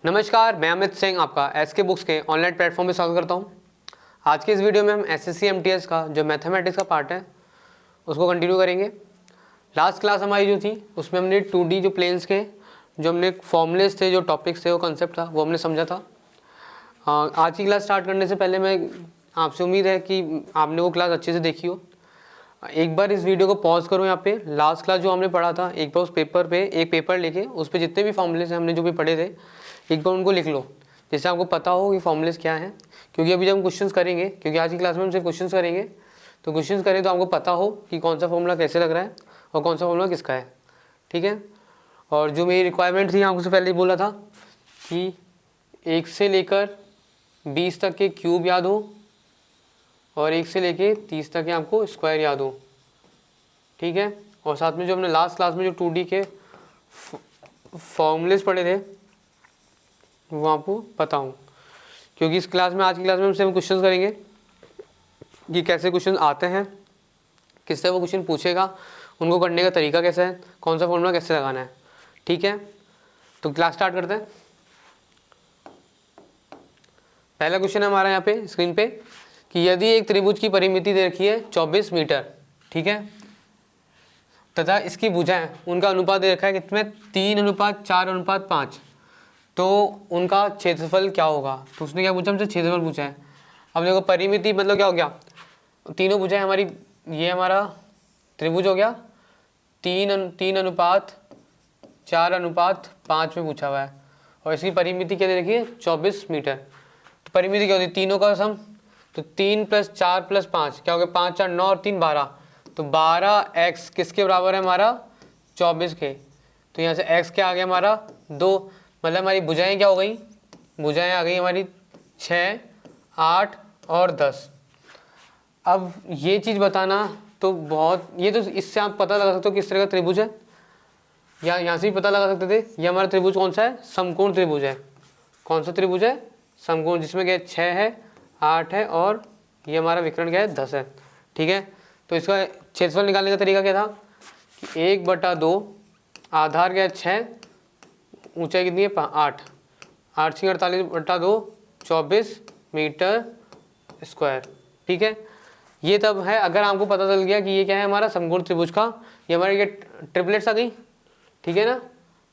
नमस्कार, मैं अमित सिंह आपका एसके बुक्स के ऑनलाइन प्लेटफॉर्म में स्वागत करता हूं। आज के इस वीडियो में हम एसएससी एमटीएस का जो मैथमेटिक्स का पार्ट है उसको कंटिन्यू करेंगे। लास्ट क्लास हमारी जो थी उसमें हमने 2D जो प्लेन्स के जो हमने फॉर्मूलेस थे, जो टॉपिक्स थे, वो कंसेप्ट था, वो हमने समझा था। आज की क्लास स्टार्ट करने से पहले मैं आपसे उम्मीद है कि आपने वो क्लास अच्छे से देखी हो। एक बार इस वीडियो को पॉज करो, यहाँ पे लास्ट क्लास जो हमने पढ़ा था एक बार उस पेपर पे एक पेपर लेके उस पर जितने भी फॉर्मूलेस हमने जो भी पढ़े थे एक बार उनको लिख लो, जिससे आपको पता हो कि फॉर्मूलेस क्या है। क्योंकि अभी जब हम क्वेश्चंस करेंगे, क्योंकि आज की क्लास में हम सिर्फ क्वेश्चंस करेंगे, तो क्वेश्चंस करें तो आपको पता हो कि कौन सा फॉर्मूला कैसे लग रहा है और कौन सा फॉर्मूला किसका है। ठीक है। और जो मेरी रिक्वायरमेंट थी आपको से पहले ही बोला था कि 1 से लेकर 20 तक के क्यूब याद हो और 1 से लेकर 30 तक के आपको स्क्वायर याद हो। ठीक है। और साथ में जो हमने लास्ट क्लास में जो 2D के फॉर्मूलेस पढ़े थे वो आपको पता हो। क्योंकि इस क्लास में, आज की क्लास में हम क्वेश्चंस करेंगे कि कैसे क्वेश्चन आते हैं, किससे वो क्वेश्चन पूछेगा, उनको करने का तरीका कैसा है, कौन सा फॉर्मूला कैसे लगाना है। ठीक है। तो क्लास स्टार्ट करते हैं। पहला क्वेश्चन है हमारा यहाँ पे स्क्रीन पे कि यदि एक त्रिभुज की परिमिति दे रखी है 24 मीटर, ठीक है, तथा इसकी भुजाएं, उनका अनुपात दे रखा है कितने, 3:4:5, तो उनका क्षेत्रफल क्या होगा। तो उसने क्या पूछा हमसे, क्षेत्रफल पूछा है। अब देखो परिमिति मतलब क्या हो गया, तीनों भुजाएं हमारी, ये हमारा त्रिभुज हो गया, 3:4:5 में पूछा हुआ है और इसकी परिमिति क्या दे रखी है, 24 मीटर। तो परिमिति क्या होती है, तीनों का सम, तो 3 + 4 + 5 क्या हो गया, 5 × 4 = 9 और 3 = 12। तो 12x किसके बराबर है, हमारा 24 के। तो यहाँ से x क्या आ गया हमारा 2, मतलब हमारी भुजाएं क्या हो गई, भुजाएं आ गई हमारी 6, 8 और 10। अब ये चीज़ बताना तो बहुत, ये तो इससे आप पता लगा सकते हो किस तरह का त्रिभुज है, या यहाँ से भी पता लगा सकते थे। ये हमारा त्रिभुज कौन सा है, समकोण त्रिभुज है। कौन सा त्रिभुज है, समकोण, जिसमें क्या 6 है, 8 है और ये हमारा विकर्ण क्या है, 10 है। ठीक है। तो इसका क्षेत्रफल निकालने का तरीका क्या था कि 1/2, आधार क्या है 6, ऊंचाई कितनी है 8, 8 × 6 = 48/2, 24 मीटर स्क्वायर। ठीक है। ये तब है अगर आपको पता चल गया कि ये क्या है, हमारा समकोण त्रिभुज का, ये हमारी ये ट्रिपलेट्स आ गई। ठीक है ना,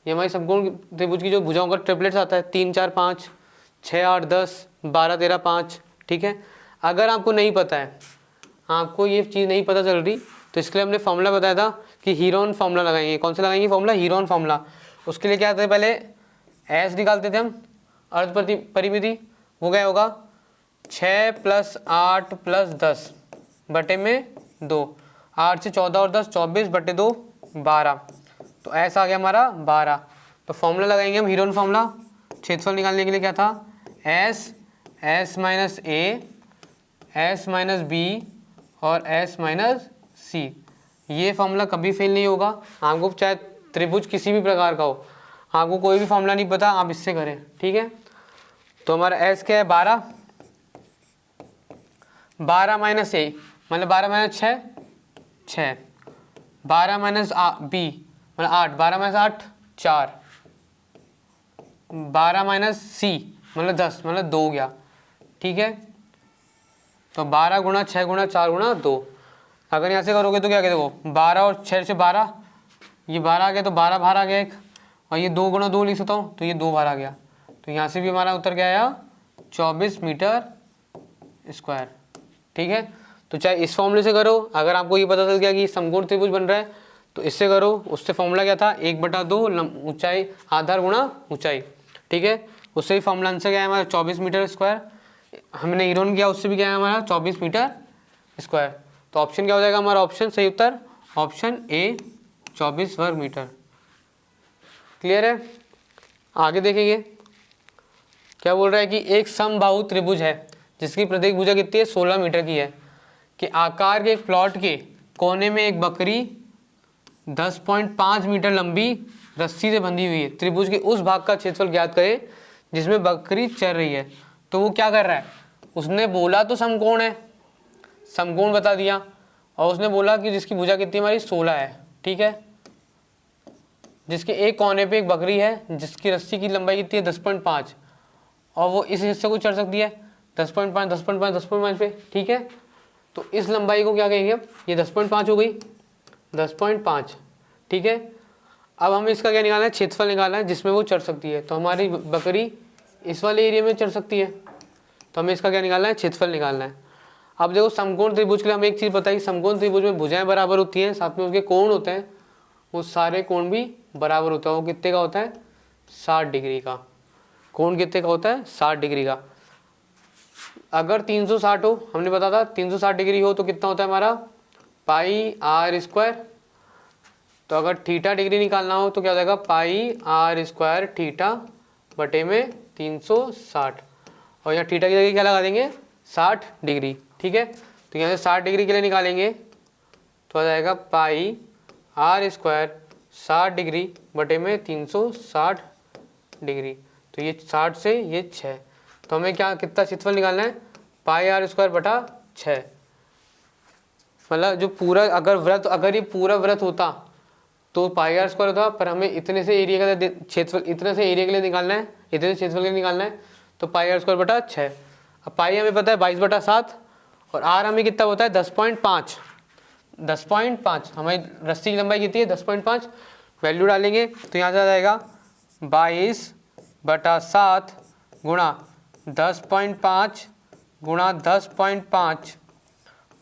ये हमारी समकोण त्रिभुज की जो भुजाओं का ट्रिपलेट्स आता है, 3, 4, 5, 6, 8, 10, 12, 13, 5। ठीक है। अगर आपको नहीं पता है, आपको ये चीज़ नहीं पता चल रही, तो इसके लिए हमने फॉर्मूला बताया था कि हीरोन फॉर्मूला लगाएंगे। कौन सा लगाएंगे फॉर्मूला, हीरोन फॉर्मूला। उसके लिए क्या आता है, पहले एस निकालते थे हम, अर्ध परिमिति, वो क्या होगा 6 + 8 + 10 बटे में 2, 8 से 14 और 10, 24/2 12। तो एस आ गया हमारा 12। तो फॉर्मूला लगाएंगे हम हीरोन फॉर्मूला। क्षेत्रफल निकालने के लिए क्या था, एस, एस माइनस ए, एस माइनस बी और एस माइनस सी। ये फॉर्मूला कभी फेल नहीं होगा। आपको चाहे त्रिभुज किसी भी प्रकार का हो, आपको कोई भी फॉर्मूला नहीं पता, आप इससे करें। ठीक है। तो हमारा एस क्या है 12, 12 माइनस ए मतलब 12 माइनस 6, 6, 12 माइनस बी मतलब 8, 12 माइनस 8 4, 12 माइनस सी मतलब 10 मतलब 2 गया। ठीक है। तो 12 × 6 × 4 × 2। अगर यहाँ से करोगे तो क्या कहते हो, 12 और 6 से 12, ये 12 आ गया, तो 12 बाहर आ गया एक, और ये 2 × 2 लिख सकता हूँ, तो ये 2 बाहर आ गया। तो यहाँ से भी हमारा उत्तर क्या आया, 24 मीटर स्क्वायर। ठीक है। तो चाहे इस फॉर्मूले से करो, अगर आपको ये पता चल गया कि समकोण त्रिभुज बन रहा है, तो इससे करो। उससे फॉर्मूला क्या था, 1/2 ऊंचाई आधार गुणा ऊंचाई। ठीक है। उससे भी फॉर्मूला आंसर क्या है हमारा 24 मीटर स्क्वायर। हमने हीरोन किया, उससे भी क्या है हमारा 24 मीटर स्क्वायर। तो ऑप्शन क्या हो जाएगा हमारा, ऑप्शन सही उत्तर ऑप्शन ए 24 वर्ग मीटर। क्लियर है। आगे देखेंगे क्या बोल रहा है कि एक समबाहु त्रिभुज है जिसकी प्रत्येक भुजा कितनी है, 16 मीटर की है, कि आकार के एक प्लॉट के कोने में एक बकरी 10.5 मीटर लंबी रस्सी से बंधी हुई है। त्रिभुज के उस भाग का क्षेत्रफल ज्ञात करें जिसमें बकरी चल रही है। तो वो क्या कर रहा है, उसने बोला तो समकोण है, समकोण बता दिया, और उसने बोला कि जिसकी भुजा कितनी हमारी 16 है। ठीक है। जिसके एक कोने पे एक बकरी है जिसकी रस्सी की लंबाई कितनी है 10.5 और वो इस हिस्से को चढ़ सकती है 10.5 10.5 10.5 पे, ठीक है। तो इस लंबाई को क्या कहेंगे, ये 10.5 हो गई 10.5, ठीक है। अब हमें इसका क्या निकालना है, क्षेत्रफल निकालना है जिसमें वो चढ़ सकती है। तो हमारी बकरी इस वाले एरिया में चढ़ सकती है, तो हमें इसका क्या निकालना है, क्षेत्रफल निकालना है। अब देखो समकोण त्रिभुज के लिए हमें एक चीज़ बताई, समकोण त्रिभुज में भुजाएं बराबर होती हैं, साथ में उसके कोण होते हैं, वो सारे कोण भी बराबर होता है। वो कितने का होता है, 60 डिग्री का। कोण कितने का होता है, 60 डिग्री का। अगर 360 हो, हमने बता था 360 डिग्री हो तो कितना होता है हमारा, पाई आर स्क्वायर। तो अगर थीटा डिग्री निकालना हो तो क्या हो जाएगा, पाई आर स्क्वायर थीटा बटे में 360, और यहाँ थीटा की जगह क्या लगा देंगे, 60 डिग्री, ठीक है। तो यहाँ से 60 डिग्री के लिए निकालेंगे तो आ जाएगा पाई आर स्क्वायर 60 डिग्री बटे में 360 डिग्री। तो ये 60 से ये 6, तो हमें क्या कितना क्षेत्रफल निकालना है, पाई आर स्क्वायर बटा 6। मतलब जो पूरा अगर ये पूरा वृत्त होता तो पाई आर स्क्वायर होता, पर हमें इतने से एरिया का क्षेत्रफल, इतने से एरिया के लिए निकालना है, इतने क्षेत्रफल के लिए निकालना है, तो पाई आर स्क्वायर बटा 6। अब पाई हमें पता है 22/7 और आर हमें कितना होता है 10.5। 10.5 हमारी रस्सी की लंबाई कितनी है 10.5, वैल्यू डालेंगे तो यहाँ से आ जाएगा 22/7 गुणा 10.5 गुणा 10.5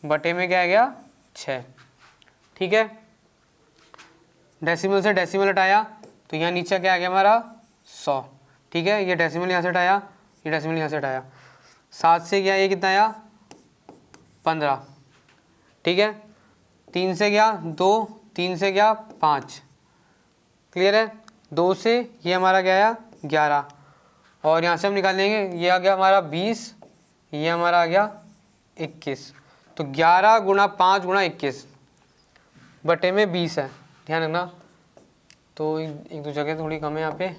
बटे में क्या आ गया 6, ठीक है। डेसिमल से डेसिमल हटाया तो यहाँ नीचे क्या आ गया हमारा 100, ठीक है। ये डेसिमल यहाँ से हटाया, ये डेसिमल यहाँ से हटाया, 7 से गया ये कितना आया 15, ठीक है। 3 से गया 2, 3 से गया 5, क्लियर है। 2 से ये हमारा क्या आया 11, और यहाँ से हम निकालेंगे ये आ गया हमारा 20, ये हमारा आ गया 21। तो 11 गुणा 5 गुणा 21 बटे में 20 है, ध्यान रखना। तो एक दो जगह थोड़ी कम है यहाँ पे,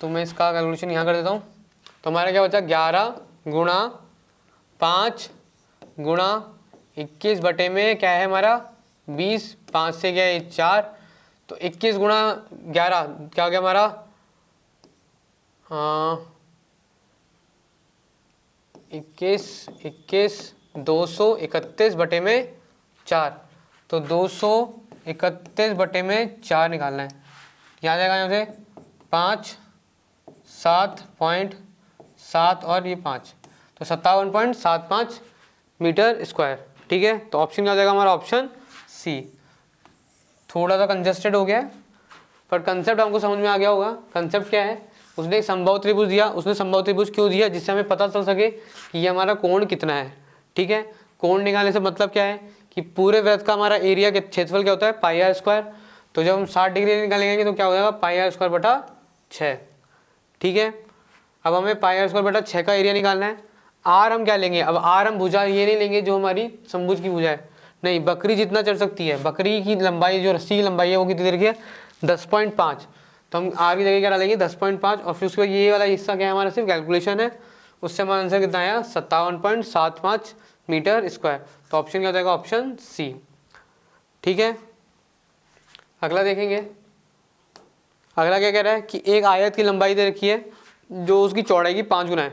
तो मैं इसका कैलकुलेशन यहाँ कर देता हूँ। तो हमारा क्या बचा 11 गुणा 5 गुणा 21 बटे में क्या है हमारा 20, 5 से गया ये 4, तो 21 गुणा 11 क्या हो गया हमारा 21 231 बटे में 4, तो 231 बटे में 4 निकालना है। क्या आ जाएगा यहाँ से 5 7.7 और ये 5, तो 57.75 मीटर स्क्वायर, ठीक है। तो ऑप्शन क्या हो जाएगा हमारा, ऑप्शन सी। थोड़ा सा कंजस्टेड हो गया है पर कंसेप्ट हमको समझ में आ गया होगा। कंसेप्ट क्या है, उसने एक समबाहु त्रिभुज दिया, उसने समबाहु त्रिभुज क्यों दिया, जिससे हमें पता चल सके कि ये हमारा कोण कितना है, ठीक है। कोण निकालने से मतलब क्या है कि पूरे वृत्त का हमारा एरिया के क्षेत्रफल क्या होता है पाई आर स्क्वायर। तो जब हम 60 डिग्री निकालेंगे तो क्या हो जाएगा पाई आर स्क्वायर बटा 6, ठीक है। अब हमें पाई आर स्क्वायर बटा 6 का एरिया निकालना है। आर हम क्या लेंगे, अब आर हम भुजा ये नहीं लेंगे जो हमारी समभुज की भुजा है, नहीं, बकरी जितना चढ़ सकती है, बकरी की लंबाई जो रस्सी की लंबाई है वो कितनी रखी है 10.5, तो हम आर की जगह क्या डालेंगे 10.5, और फिर उसके बाद ये वाला हिस्सा क्या है हमारा सिर्फ कैलकुलेशन है, उससे हमारा आंसर कितना आया 57.75 मीटर स्क्वायर। तो ऑप्शन क्या हो जाएगा, ऑप्शन सी, ठीक है। अगला देखेंगे, अगला क्या कह रहा है कि एक आयत की लंबाई दे रखी है जो उसकी चौड़ाई की 5 गुना है,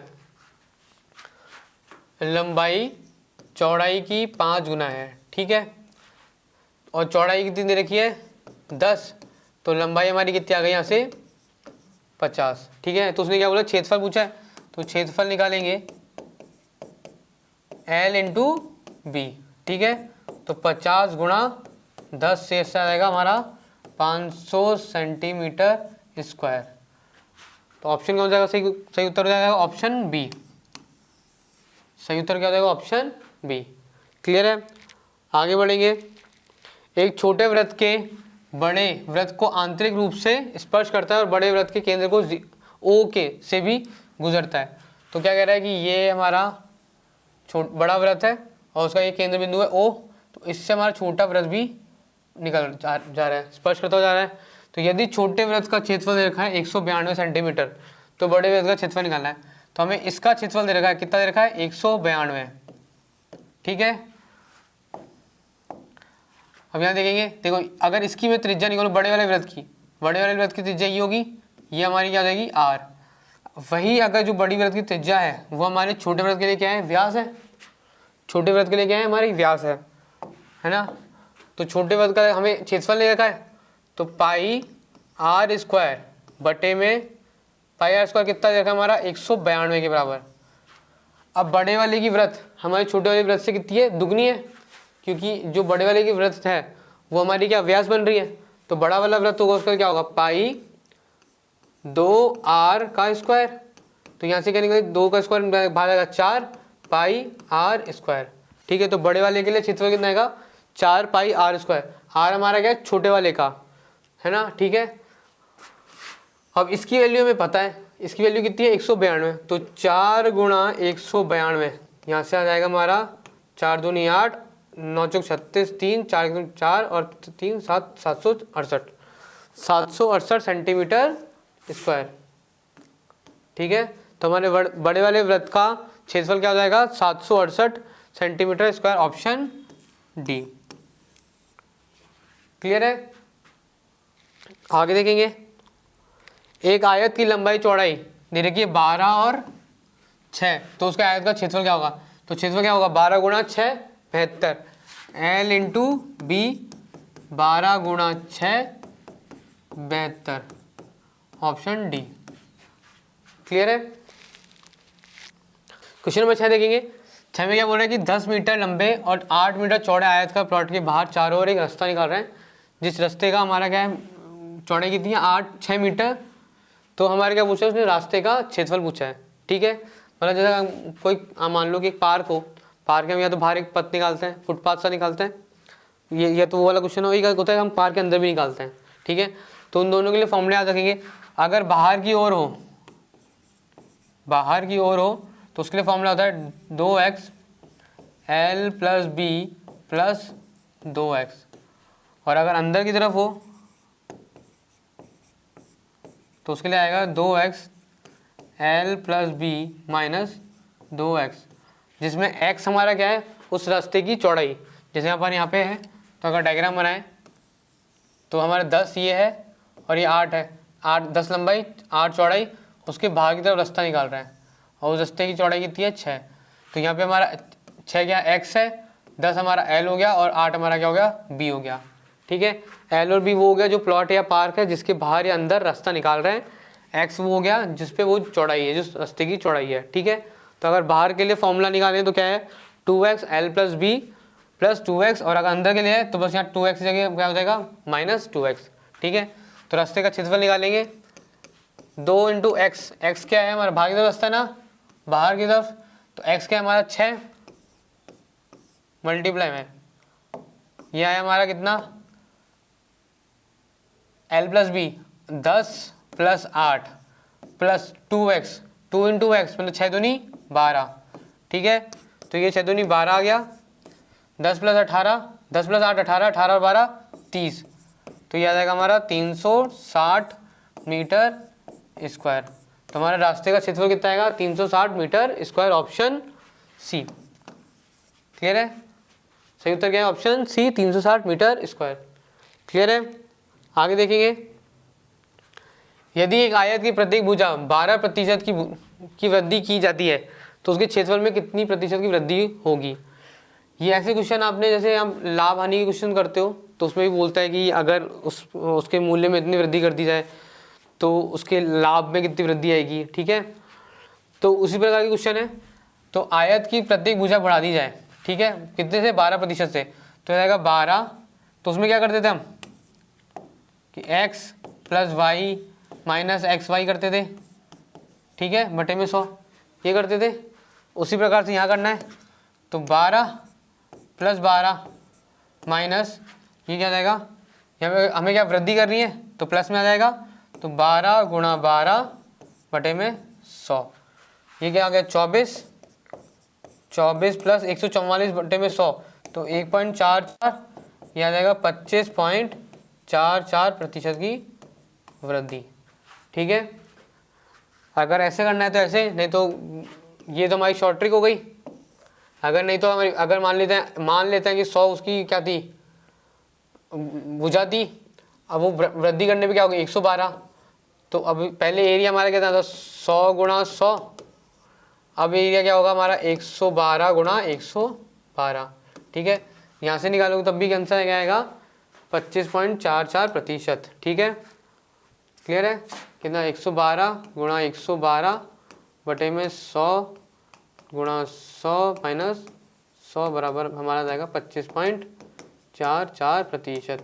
लंबाई चौड़ाई की 5 गुना है, ठीक है। और चौड़ाई कितनी दे रखी है 10, तो लंबाई हमारी कितनी आ गई यहाँ से 50, ठीक है। तो उसने क्या बोला क्षेत्रफल पूछा है, तो क्षेत्रफल निकालेंगे L इंटू बी, ठीक है। तो 50 गुणा 10 से ऐसा आएगा हमारा 500 सेंटीमीटर स्क्वायर। तो ऑप्शन क्या हो जाएगा, सही उत्तर हो जाएगा ऑप्शन बी, सही उत्तर क्या हो जाएगा ऑप्शन बी, क्लियर है। आगे बढ़ेंगे, एक छोटे वृत्त के बड़े वृत्त को आंतरिक रूप से स्पर्श करता है और बड़े वृत्त के केंद्र को ओ के से भी गुजरता है। तो क्या कह रहा है कि ये हमारा बड़ा वृत्त है और उसका ये केंद्र बिंदु है ओ, तो इससे हमारा छोटा वृत्त भी निकल जा रहा है, स्पर्श करता जा रहा है। तो यदि छोटे वृत्त का क्षेत्रफल दे रखा है 192 सेंटीमीटर, तो बड़े वृत्त का क्षेत्रफल निकालना है। तो हमें इसका क्षेत्रफल दे रखा है, कितना दे रखा है 192, ठीक है। अब यहाँ देखेंगे, देखो अगर इसकी मैं त्रिज्या निकालूं बड़े वाले वृत्त की, बड़े वाले वृत्त की त्रिज्या ये होगी, ये हमारी क्या हो जाएगी r। वही अगर जो बड़ी वृत्त की त्रिज्या है वो हमारे छोटे वृत्त के लिए क्या है, व्यास है। छोटे वृत्त के लिए क्या है, हमारी व्यास है ना। तो छोटे वृत्त का हमें क्षेत्रफल ले रखा है, तो पाई r स्क्वायर बटे में पाई r स्क्वायर कितना दे रखा है हमारा, 192 के बराबर। अब बड़े वाले की वृत्त हमारे छोटे वाले वृत्त से कितनी है, दुगनी है, क्योंकि जो बड़े वाले की वृत्त है वो हमारी क्या व्यास बन रही है। तो बड़ा वाला वृत्त होगा उसका क्या होगा, पाई 2r का स्क्वायर। तो यहाँ से क्या निकले, 2 का स्क्वायर भागेगा 4 पाई r स्क्वायर। ठीक है, तो बड़े वाले के लिए क्षेत्रफल कितना आएगा, 4 पाई r स्क्वायर। r हमारा क्या है, छोटे वाले का है ना। ठीक है, अब इसकी वैल्यू हमें पता है, इसकी वैल्यू कितनी है, 192। तो 4 गुणा 192, यहाँ से आ जाएगा हमारा 4 दूनी 8, 9 चौक 36, 3 4 4 और 3 7 768 सेंटीमीटर स्क्वायर। ठीक है, तो हमारे बड़े वाले वृत्त का क्षेत्रफल क्या हो जाएगा, 768 centimetre square, option D. Clear है। आगे देखेंगे, एक आयत की लंबाई चौड़ाई दे रखी है 12 और 6, तो उसका आयत का क्षेत्रफल क्या होगा, तो क्षेत्रफल क्या होगा, 12 गुणा 6 72, L इंटू बी 12 गुणा 6 72, ऑप्शन डी। क्लियर है। क्वेश्चन नंबर 6 देखेंगे। 6 में क्या बोल रहा है कि 10 मीटर लंबे और 8 मीटर चौड़े आयत का प्लॉट के बाहर चारों ओर एक रास्ता निकाल रहे हैं, जिस रास्ते का हमारा क्या है, चौड़ाई कितनी है, 6 मीटर। तो हमारे क्या पूछा है, उसने रास्ते का क्षेत्रफल पूछा है। ठीक है, मतलब जैसे कोई मान लो कि एक पार्क हो, पार्क में हम या तो बाहर एक पथ निकालते हैं, फुटपाथ सा निकालते हैं, ये तो वो वाला क्वेश्चन हो, ये होता है हम पार्क के अंदर भी निकालते हैं। ठीक है, तो उन दोनों के लिए फॉर्मूले याद रखेंगे। अगर बाहर की ओर हो, बाहर की ओर हो तो उसके लिए फॉर्मूला होता है 2x L plus B plus 2x, और अगर अंदर की तरफ हो तो उसके लिए आएगा 2x L plus B minus 2x, जिसमें x हमारा क्या है, उस रास्ते की चौड़ाई। जैसे अपन यहाँ पे है, तो अगर डायग्राम बनाए तो हमारा 10 ये है और ये 8 है, 8 10 लंबाई 8 चौड़ाई, उसके बाहर की तरफ रास्ता निकाल रहे हैं और उस रास्ते की चौड़ाई कितनी है, 6। तो यहाँ पे हमारा 6 क्या x है, 10 हमारा L हो गया और 8 हमारा क्या हो गया, B हो गया। ठीक है, L और B वो हो गया जो प्लॉट या पार्क है जिसके बाहर या अंदर रास्ता निकाल रहे हैं, x वो हो गया जिसपे वो चौड़ाई है, जो रास्ते की चौड़ाई है। ठीक है, तो अगर बाहर के लिए फॉर्मूला निकालें तो क्या है, 2x L plus B plus 2x, और अगर अंदर के लिए है तो बस यहाँ 2x की जगह क्या हो जाएगा, माइनस 2x। ठीक है, तो रास्ते का क्षेत्रफल निकालेंगे, 2 इंटू एक्स, एक्स क्या है हमारा बाहर की तरफ रास्ता है ना, बाहर की तरफ, तो x क्या है हमारा 6 मल्टीप्लाई में ये आया हमारा कितना, L plus b 10 plus 8 plus 2x, 2 into x मतलब 6 दूनी 12। ठीक है, तो ये 6 दूनी 12 आ गया, 10 प्लस 18, 10 प्लस 8 18, 18 और 12 30, तो ये आ जाएगा हमारा 360 मीटर स्क्वायर। तो हमारे रास्ते का क्षेत्रफल कितना आएगा, 360 metre square, option C. Clear है, सही उत्तर क्या है, option C 360 metre square. Clear है। आगे देखेंगे, यदि एक आयत की प्रत्येक भुजा 12% की वृद्धि की जाती है तो उसके क्षेत्रफल में कितनी प्रतिशत की वृद्धि होगी। ये ऐसे क्वेश्चन आपने जैसे हम लाभ हानि के क्वेश्चन करते हो तो उसमें भी बोलता है कि अगर उसके मूल्य में इतनी वृद्धि कर दी जाए तो उसके लाभ में कितनी वृद्धि आएगी। ठीक है, तो उसी प्रकार की क्वेश्चन है। तो आयत की प्रत्येक भुजा बढ़ा दी जाए, ठीक है, कितने से, 12% से, तो जाएगा 12। तो उसमें क्या करते थे हम कि x plus y minus x y करते थे, ठीक है, बटे में 100 ये करते थे। उसी प्रकार से यहाँ करना है, तो 12 प्लस 12 माइनस ये क्या जाएगा, यहाँ पे हमें क्या वृद्धि करनी है तो प्लस में आ जाएगा, तो 12 गुणा 12 बटे में 100, ये क्या आ गया 24, 24 प्लस 144 बटे में 100, तो 1.44, ये आ जाएगा 25.44% की वृद्धि। ठीक है, अगर ऐसे करना है तो ऐसे, नहीं तो ये तो हमारी शॉर्ट ट्रिक हो गई। अगर नहीं तो हमारी, अगर मान लेते हैं कि 100 उसकी क्या थी भुजा थी, अब वो वृद्धि करने पे क्या होगा 112। तो अब पहले एरिया हमारा क्या था 100 गुणा 100, अब एरिया क्या होगा हमारा 112 गुणा 112। ठीक है, यहाँ से निकालोगे तब भी आंसर क्या आएगा 25.44%। ठीक है, क्लियर है। कितना 112 गुणा 112 बटे में 100 गुणा 100 माइनस 100 बराबर हमारा जाएगा 25.44%।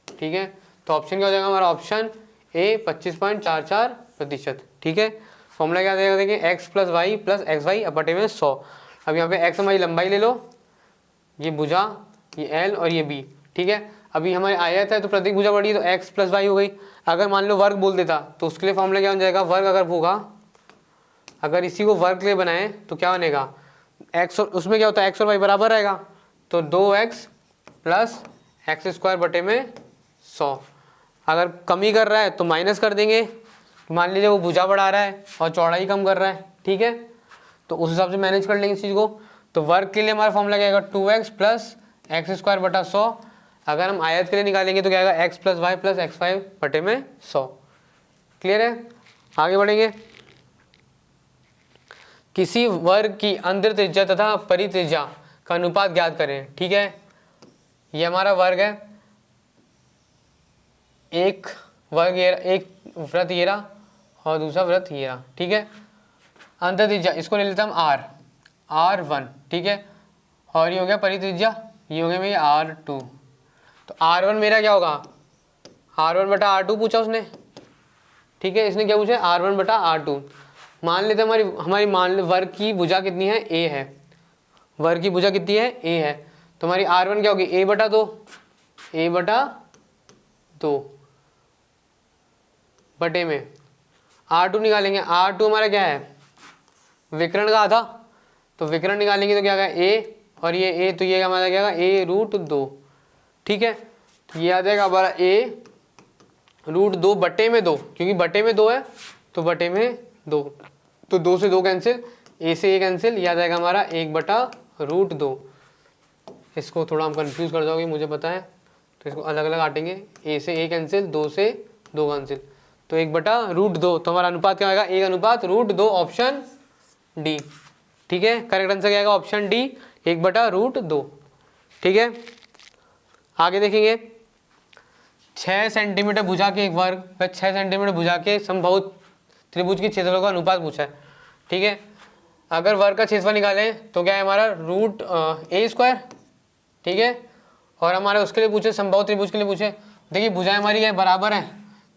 ठीक है, तो ऑप्शन क्या हो जाएगा हमारा ऑप्शन ए 25.44%। ठीक है, फॉर्मूला क्या देगा देखिए x plus y plus x y बटे में 100। अब यहाँ पे x हमारी लंबाई ले लो, ये भुजा, ये l और ये b। ठीक है, अभी हमारे आयत है तो प्रत्येक भुजा बढ़ी तो x प्लस वाई हो गई। अगर मान लो वर्ग बोल देता तो उसके लिए फॉर्मूला क्या हो जाएगा, वर्ग अगर होगा, अगर इसी को वर्ग के लिए बनाए तो क्या बनेगा x, और उसमें क्या होता है x और y बराबर रहेगा तो 2x प्लस एक्स स्क्वायर बटे में 100। अगर कमी कर रहा है तो माइनस कर देंगे, मान लीजिए वो भुजा बढ़ा रहा है और चौड़ाई कम कर रहा है। ठीक है, तो उस हिसाब से मैनेज कर लेंगे इस चीज़ को। तो वर्ग के लिए हमारा फॉर्मूला क्या आएगा 2x प्लस एक्स स्क्वायर बटा 100। अगर हम आयत के लिए निकालेंगे तो क्या आएगा x plus y plus x y बटे में 100। क्लियर है, आगे बढ़ेंगे। किसी वर्ग की अंतर त्रिज्या तथा परित्रिज्या का अनुपात ज्ञात करें। ठीक है, ये हमारा वर्ग है, एक वर्ग ये, एक वृत्त ये रहा और दूसरा वृत्त ये रहा। ठीक है, अंतर त्रिज्या इसको ले लेता हम R1। ठीक है, और ये हो गया परित्रिज्या, ये हो गया मेरी R2। तो R1 मेरा क्या होगा R1 बटा R2 पूछा उसने। ठीक है, इसने क्या पूछा R1 बटा R2। मान लेते हमारी मान ले वर्ग की भुजा कितनी है a है, वर्ग की भुजा कितनी है a है, तो हमारी R1 क्या होगी a बटा 2 बटे में R2 निकालेंगे। R2 हमारा क्या है विकर्ण का आधा, तो विकर्ण निकालेंगे तो क्या आएगा a और ये a, तो ये हमारा क्या आएगा a√2। ठीक है, तो ये आ जाएगा हमारा a√2 बटे में 2, क्योंकि बटे में 2 है तो बटे में 2, तो 2 से 2 कैंसिल, a से a कैंसिल, याद आएगा हमारा 1/√2। इसको थोड़ा हम कंफ्यूज कर जाओगे मुझे पता है, तो इसको अलग अलग काटेंगे, a से a कैंसिल, 2 से 2 कैंसिल, तो 1/√2। तो हमारा अनुपात क्या आएगा 1/√2, ऑप्शन डी। ठीक है, करेक्ट आंसर क्या आएगा ऑप्शन डी 1/√2। ठीक है, आगे देखेंगे 6 सेंटीमीटर भुजा के एक वर्ग व 6 सेंटीमीटर भुजा के समबाहु त्रिभुज की क्षेत्रफल का अनुपात पूछा है। ठीक है, अगर वर्ग का क्षेत्रफल निकालें तो क्या है हमारा √a²। ठीक है, और हमारे उसके लिए पूछे समबाहु त्रिभुज के लिए पूछे, देखिए भुजाएं हमारी है बराबर है,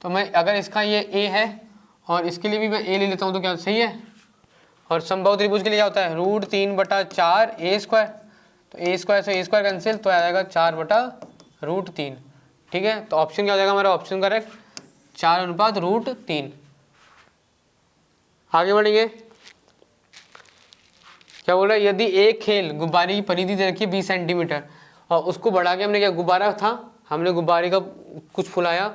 तो मैं अगर इसका ये a है और इसके लिए भी मैं a ले लेता हूँ तो क्या सही है। और समबाहु त्रिभुज के लिए क्या होता है √3/4 a², तो a² से a² कैंसिल, तो आ जाएगा 4/√3। ठीक है, तो ऑप्शन क्या हो जाएगा हमारा ऑप्शन करेक्ट 4/√3। आगे बढ़ेंगे, क्या बोल रहा है, यदि एक खेल गुब्बारे की परिधि दे रखी है 20 सेंटीमीटर और उसको बढ़ा के हमने क्या गुब्बारा था, हमने गुब्बारे का कुछ फुलाया,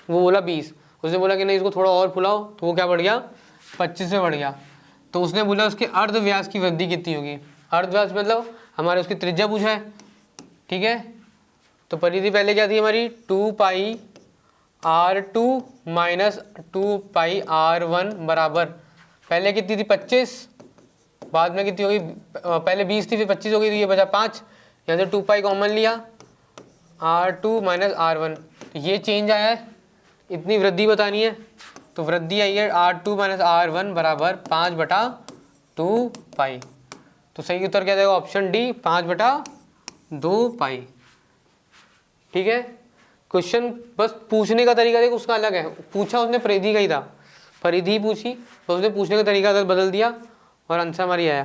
वो बोला 20, उसने बोला कि नहीं इसको थोड़ा और फुलाओ, तो वो क्या बढ़ गया 25 में बढ़ गया। तो उसने बोला उसके अर्ध व्यास की वृद्धि कितनी होगी, अर्ध व्यास मतलब हमारे उसकी त्रिज्या पूछा है। ठीक है, तो परिधि पहले क्या थी हमारी 2πr2 माइनस 2πr1 बराबर, पहले कितनी थी 25, बाद में कितनी होगी, पहले 20 थी फिर 25 हो गई, तो ये बचा 5, यहाँ से 2π कॉमन लिया, r2 माइनस r1, ये चेंज आया है, इतनी वृद्धि बतानी है, तो वृद्धि आई है r2 माइनस r1 बराबर 5/2π। तो सही उत्तर क्या जाएगा ऑप्शन डी 5/2π। ठीक है, क्वेश्चन बस पूछने का तरीका देखो उसका अलग है, पूछा उसने परिधि का ही था, परिधि पूछी तो उसने पूछने का तरीका बदल दिया और आंसर हमारी आया।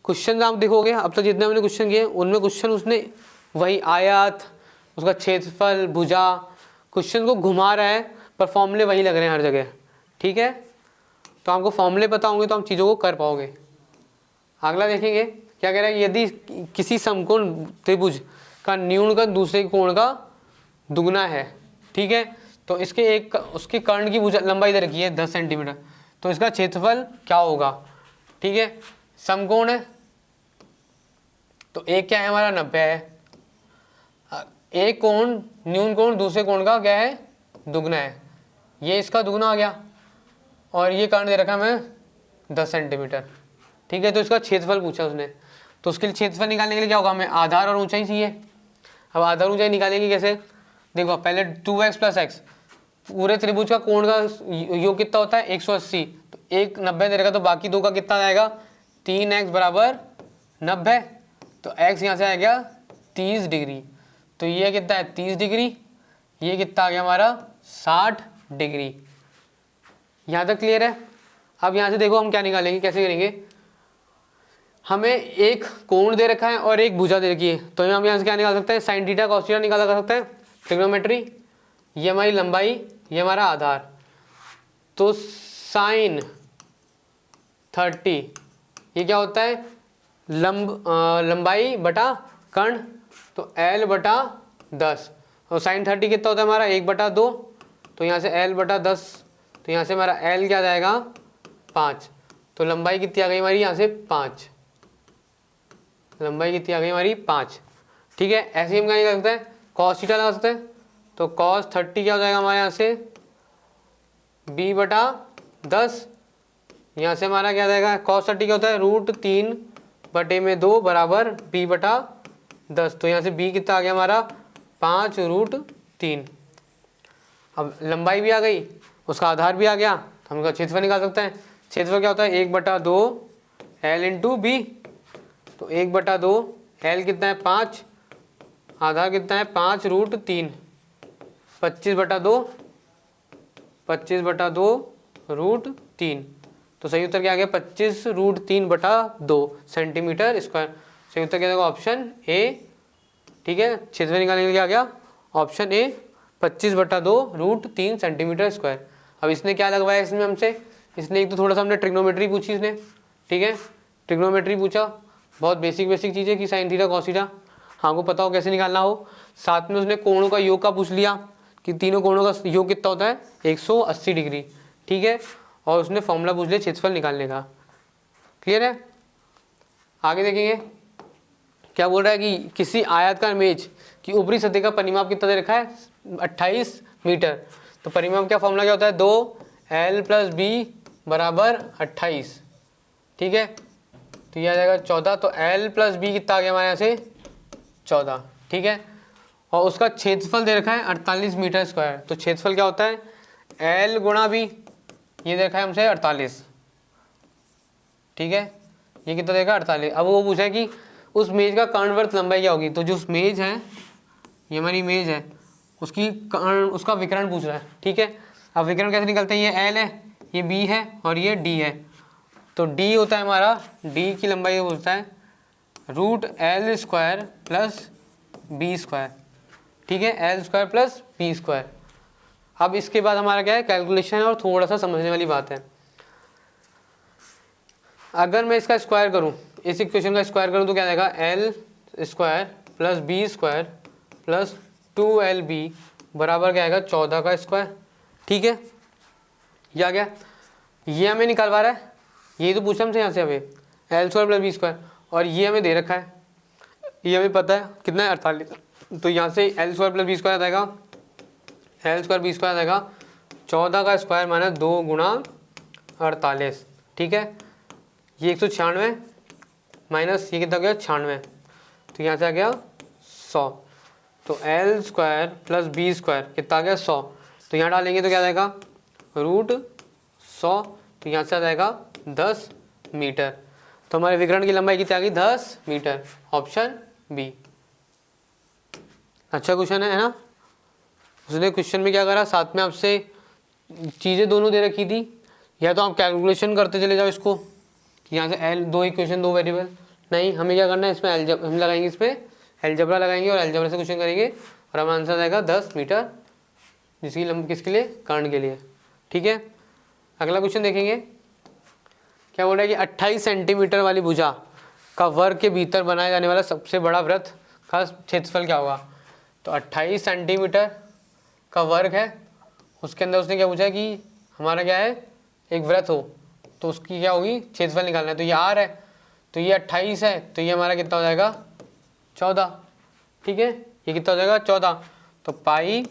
क्वेश्चन आप देखोगे अब तक जितने हमने क्वेश्चन किए उनमें क्वेश्चन उसने वही आयत, उसका क्षेत्रफल, भुजा, क्वेश्चन को घुमा रहा है पर फॉर्मूले वही लग रहे हैं हर जगह। ठीक है, तो आपको फॉर्मूले पता होंगे तो हम चीज़ों को कर पाओगे। अगला देखेंगे क्या कह रहा है, यदि किसी समकोण त्रिभुज का न्यूनगत दूसरे कोण का दुगना है। ठीक है, तो इसके एक उसके कर्ण की भुजा लंबाई दे रखी है 10 सेंटीमीटर, तो इसका क्षेत्रफल क्या होगा। ठीक है, समकोण है तो एक क्या है हमारा 90 है, एक कोण न्यून कोण दूसरे कोण का क्या है दुगना है, ये इसका दुगना आ गया, और ये कर्ण दे रखा है हमें 10 सेंटीमीटर। ठीक है, तो इसका क्षेत्रफल पूछा उसने, तो उसके लिए क्षेत्रफल निकालने के लिए क्या होगा, हमें आधार और ऊंचाई चाहिए। अब आधार ऊंचाई निकालेंगे कैसे, देखो पहले 2x + x, पूरे त्रिभुज का कोण का योग कितना होता है 180, तो 1 90 दे रखा, तो बाकी दो का कितना आएगा 3x = 90, तो x यहाँ से आ गया 30 डिग्री, तो ये कितना है 30 डिग्री, ये कितना आ गया हमारा 60 डिग्री। यहाँ तक क्लियर है। अब यहाँ से देखो हम क्या निकालेंगे, कैसे करेंगे, हमें एक कोण दे रखा है और एक भुजा दे रखी है, तो हम यहाँ से क्या निकाल सकते हैं, sin थीटा cos थीटा निकाला जा सकता है, ट्रिग्नोमेट्री। ये हमारी लंबाई, ये हमारा आधार, तो sin 30 ये क्या होता है लंबाई बटा कर्ण, तो L/10, और sin 30 कितना होता है हमारा 1/2, तो यहाँ से L/10, तो यहाँ से हमारा L क्या जाएगा 5, तो लंबाई कितनी आ गई हमारी यहाँ से 5, लंबाई कितनी आ गई हमारी 5। ठीक है, ऐसे ही हम क्या निकाल सकते हैं, cos थीटा लगा सकते हैं, तो cos 30 क्या हो जाएगा हमारे यहाँ से b/10, यहाँ से हमारा क्या जाएगा, cos 30 क्या होता है √3/2 बराबर b/10, तो यहाँ से b कितना आ गया हमारा 5√3। अब लंबाई भी आ गई, उसका आधार भी आ गया, तो हम इसका क्षेत्रफल निकाल सकते हैं। क्षेत्रफल क्या होता है 1/2 L × b, तो 1/2 L कितना है 5, आधार कितना है 5√3, 25/2 तो सही उत्तर क्या आ गया 25√3/2 सेंटीमीटर स्क्वायर। सही उत्तर क्या होगा ऑप्शन ए। ठीक है, क्षेत्रफल निकालने के लिए आ गया ऑप्शन ए 25/2 सेंटीमीटर स्क्वायर। अब इसने क्या लगवाया इसमें हमसे, इसने एक तो थोड़ा सा हमने ट्रिग्नोमेट्री पूछी इसने। ठीक है, ट्रिग्नोमेट्री पूछा, बहुत बेसिक चीज़ है कि sin थीटा cos थीटा हमको पता हो कैसे निकालना हो। साथ में उसने कोणों का योग का पूछ लिया कि तीनों कोणों का योग कितना होता है 180 डिग्री। ठीक है, और उसने फॉर्मूला पूछ लिया क्षेत्रफल निकालने का। क्लियर है, आगे देखेंगे क्या बोल रहा है कि किसी आयताकार मेज की ऊपरी सतह का परिमाप कितना दे रखा है 28 मीटर। तो परिमाप का फॉर्मूला क्या होता है 2L + b = 28। ठीक है, तो ये आ जाएगा 14, तो L + b कितना आ गया हमारे यहाँ से 14। ठीक है, और उसका क्षेत्रफल दे रखा है 48 मीटर स्क्वायर। तो क्षेत्रफल क्या होता है L × b, ये देखा है हमसे 48। ठीक है, ये कितना देगा 48। अब वो पूछा है कि उस मेज का कर्णवर्त लंबाई क्या होगी, तो जो उस मेज है, ये हमारी मेज है, उसकी उसका विकर्ण पूछ रहा है। ठीक है, अब विकर्ण कैसे निकलते हैं, ये L है, ये B है और ये D है। तो D होता है हमारा, D की लंबाई होता है √L² + b²। ठीक है, L² + b²। अब इसके बाद हमारा क्या है कैलकुलेशन है और थोड़ा सा समझने वाली बात है। अगर मैं इसका स्क्वायर करूं, इस इक्वेशन का स्क्वायर करूं तो क्या आएगा L² + b² + 2LB बराबर क्या आएगा 14 का स्क्वायर। ठीक है, ये आ गया, ये हमें निकालवा रहा है, ये तो पूछा हमसे यहाँ से हमें L² + b², और ये हमें दे रखा है, ये हमें पता है कितना है 48। तो यहाँ से L² + b² आ जाएगा, L² b² आ जाएगा 14 का स्क्वायर माइनस 2 × 48। ठीक है, ये 196 माइनस ये कितना हो गया 96, तो यहाँ से आ गया 100। तो L² + b² कितना आ गया 100, तो यहाँ डालेंगे तो क्या आ जाएगा √100, तो यहाँ से आ जाएगा 10 मीटर। तो हमारे विकर्ण की लंबाई कितनी आ गई 10 मीटर, ऑप्शन बी। अच्छा क्वेश्चन है ना। उसने क्वेश्चन में क्या करा, साथ में आपसे चीज़ें दोनों दे रखी थी, या तो आप कैलकुलेशन करते चले जाओ इसको कि यहाँ से L 2 इक्वेशन 2 वेरिएबल, नहीं हमें क्या करना है इसमें हम लगाएंगे, इसमें एलजेब्रा लगाएंगे और एलजेब्रा से क्वेश्चन करेंगे और हमारा आंसर आएगा 10 मीटर, जिसकी लंबाई किसके लिए कर्ण के लिए। ठीक है, अगला क्वेश्चन देखेंगे क्या बोल रहा है कि 28 सेंटीमीटर वाली भुजा का वर्ग के भीतर बनाया जाने वाला सबसे बड़ा वृत्त का क्षेत्रफल क्या होगा। तो 28 सेंटीमीटर का वर्ग है, उसके अंदर उसने क्या पूछा कि हमारा क्या है एक वृत्त हो, तो उसकी क्या होगी क्षेत्रफल निकालना है। तो ये r है, तो ये 28 है, तो ये हमारा कितना हो जाएगा 14। ठीक है, ये कितना हो जाएगा 14, तो πr²।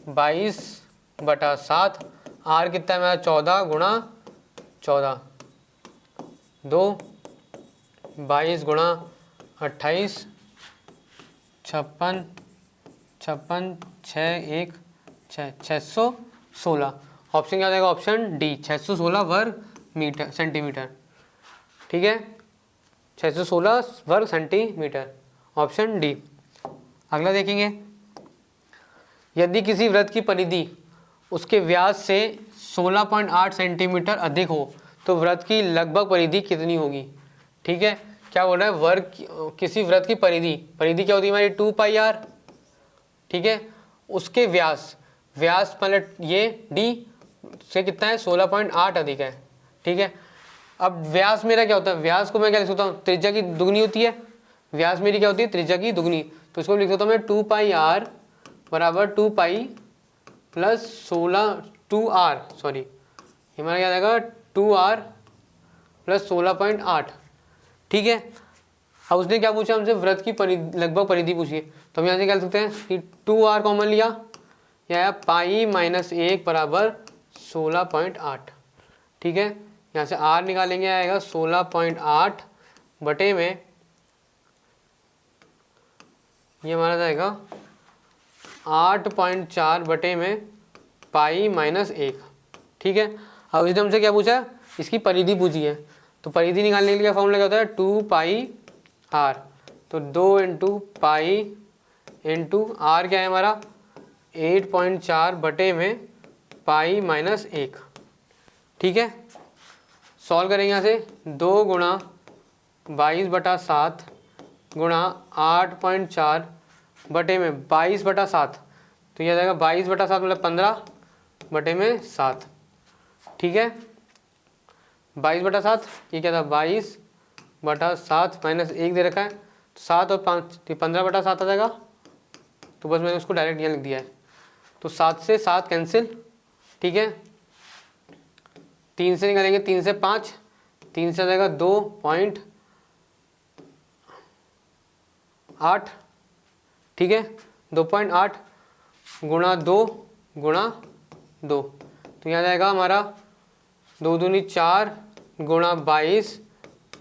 22/7, आर कितना है मेरा 14 गुणा 14, 2 22 गुणा 28, 56 56 6 1 6 616। ऑप्शन क्या जाएगा? ऑप्शन डी 616 वर्ग मीटर सेंटीमीटर। ठीक है, 616 वर्ग सेंटीमीटर, ऑप्शन डी। अगला देखेंगे, यदि किसी वृत्त की परिधि उसके व्यास से 16.8 सेंटीमीटर अधिक हो तो वृत्त की लगभग परिधि कितनी होगी? ठीक है, क्या बोल रहा है? वर्ग किसी वृत्त की परिधि क्या होती है हमारी 2πr। ठीक है, उसके व्यास मतलब ये d से कितना है 16.8 अधिक है। ठीक है, अब व्यास मेरा क्या होता है? व्यास को मैं क्या लिख सकता हूँ? त्रिज्या की दुगनी होती है। व्यास मेरी क्या होती है? त्रिज्या की दुगनी। तो इसको लिख सकता हूँ मैं 2πr बराबर 2π प्लस 2r, सॉरी ये हमारा क्या जाएगा 2r प्लस 16.8। ठीक है, अब उसने क्या पूछा हमसे? वृत्त की लगभग परिधि पूछी है। तो हम यहाँ से क्या लिख सकते हैं कि 2r कॉमन लिया, यह आया पाई माइनस 1 बराबर 16.8। ठीक है, यहाँ से r निकालेंगे, आएगा 16.8 बटे में ये हमारा जाएगा 8.4 बटे में पाई माइनस 1। ठीक है, अब इसने हमसे क्या पूछा? इसकी परिधि पूछी है। तो परिधि निकालने के लिए फॉर्मूला क्या होता है? 2πr, तो 2 इंटू पाई इंटू आर क्या है हमारा 8.4 बटे में पाई माइनस 1। ठीक है, सॉल्व करेंगे यहाँ से 2 गुणा 22/7 गुणा 8.4 बटे में 22/7, तो यह जाएगा 22/7 मतलब 15 बटे में 7। ठीक है, 22/7 ये क्या था? 22/7 माइनस 1 दे रखा है, 7 और 5 15/7 आ जाएगा। तो बस मैंने उसको डायरेक्ट यहाँ लिख दिया है। तो 7 से 7 कैंसिल। ठीक है, 3 से निकालेंगे, 3 से 5, 3 से आ जाएगा 2.8। ठीक है, 2.8 गुणा 2 गुणा 2, तो यहाँ जाएगा हमारा 2 दूनी 4 गुणा 22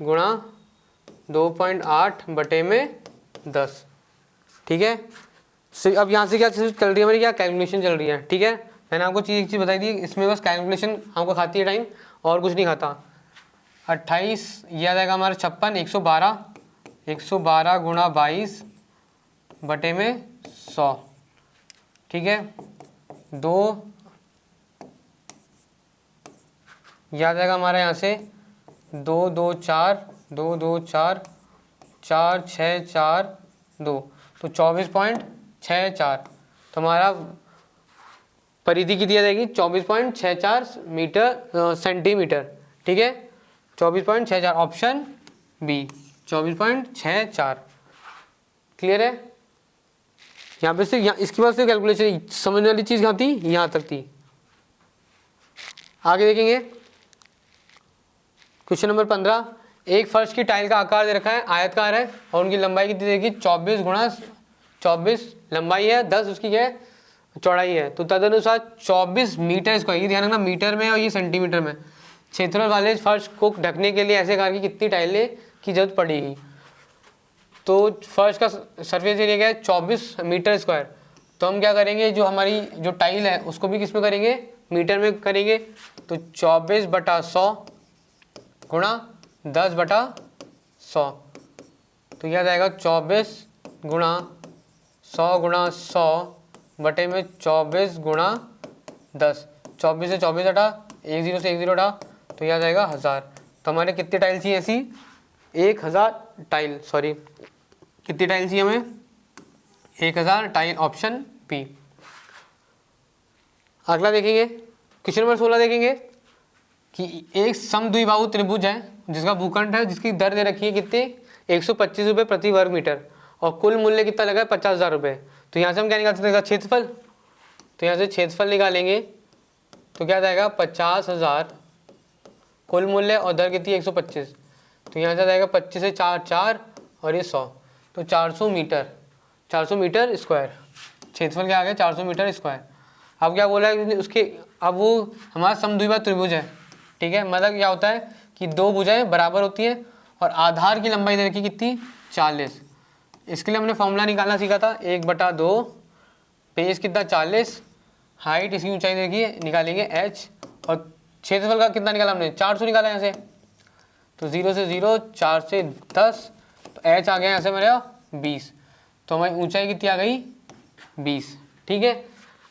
गुणा 2.8 बटे में 10। ठीक है, अब यहाँ से क्या चीज़ चल रही है हमारी? क्या कैलकुलेशन चल रही है। ठीक है, मैंने आपको एक चीज़ बताई दी, इसमें बस कैलकुलेशन हमको खाती है टाइम और कुछ नहीं खाता। 28 यह आ जाएगा हमारा 56 112 गुणा 22 बटे में 100। ठीक है, 2 यह आ जाएगा हमारा यहाँ से 2 2 4 2 2 4 4 6 4 2, तो 24.64। तो हमारा परिधि की दिया जाएगी 24.64 मीटर सेंटीमीटर। ठीक है, 24.64, ऑप्शन बी 24.64। क्लियर है? यहाँ पे से इसके बाद से कैलकुलेशन समझने वाली चीज़ कहाँ थी? यहाँ तक थी। आगे देखेंगे क्वेश्चन नंबर 15। एक फर्श की टाइल का आकार दे रखा है, आयतकार है और उनकी लंबाई कितनी देगी? 24 गुणा 24 लंबाई है, 10 उसकी क्या है? चौड़ाई है। तो तदनुसार 24 मीटर स्क्वायर, ये ध्यान रखना मीटर में और ये सेंटीमीटर में, क्षेत्रफल वाले फर्श को ढकने के लिए ऐसे आकार की कितनी टाइलें की जरूरत पड़ेगी? तो फर्श का सरफेस एरिया क्या है? 24 मीटर स्क्वायर। तो हम क्या करेंगे, जो हमारी जो टाइल है उसको भी किस में करेंगे? मीटर में करेंगे। तो 24/100 गुणा 10/100, तो यह जाएगा 24 गुणा 100 गुणा 100 बटे में 24 गुणा 10। 24 से 24 हटा, 1 0 से 1 0 हटा, तो यह जाएगा 1000। तो हमारे कितनी टाइल चाहिए ऐसी? 1000 टाइल, सॉरी कितनी टाइल चाहिए हमें? 1000 टाइल, ऑप्शन पी। अगला देखेंगे क्वेश्चन नंबर 16 देखेंगे कि एक समद्विबाहु त्रिभुज है जिसका भूखंड है, जिसकी दर दे रखी है कितनी? 125 रुपये प्रति वर्ग मीटर और कुल मूल्य कितना लगा है? 50,000 रुपये। तो यहाँ से हम क्या निकाल सकते हैं? क्षेत्रफल। तो यहाँ से क्षेत्रफल निकालेंगे तो क्या जाएगा? 50,000 कुल मूल्य और दर कितनी? 125। तो यहाँ से जाएगा 25 से 4 4 और ये 100, तो 400 मीटर, 400 मीटर स्क्वायर। क्षेत्रफल क्या आ गया? 400 मीटर स्क्वायर। अब क्या बोला है उसके, अब वो हमारा समद्विबाहु त्रिभुज है, ठीक है। मतलब क्या होता है कि दो भुजाएं बराबर होती है और आधार की लंबाई दे रखी कितनी 40। इसके लिए हमने फॉर्मूला निकालना सीखा था 1/2 बेस कितना 40, हाइट इसकी ऊंचाई दे रखी है निकालेंगे h, और क्षेत्रफल का कितना निकाला हमने 400 निकाला यहाँ से, तो 0 से 0 4 से 10, तो h आ गया यहाँ से मेरा 20, तो हमारी ऊंचाई कितनी आ गई 20, ठीक है।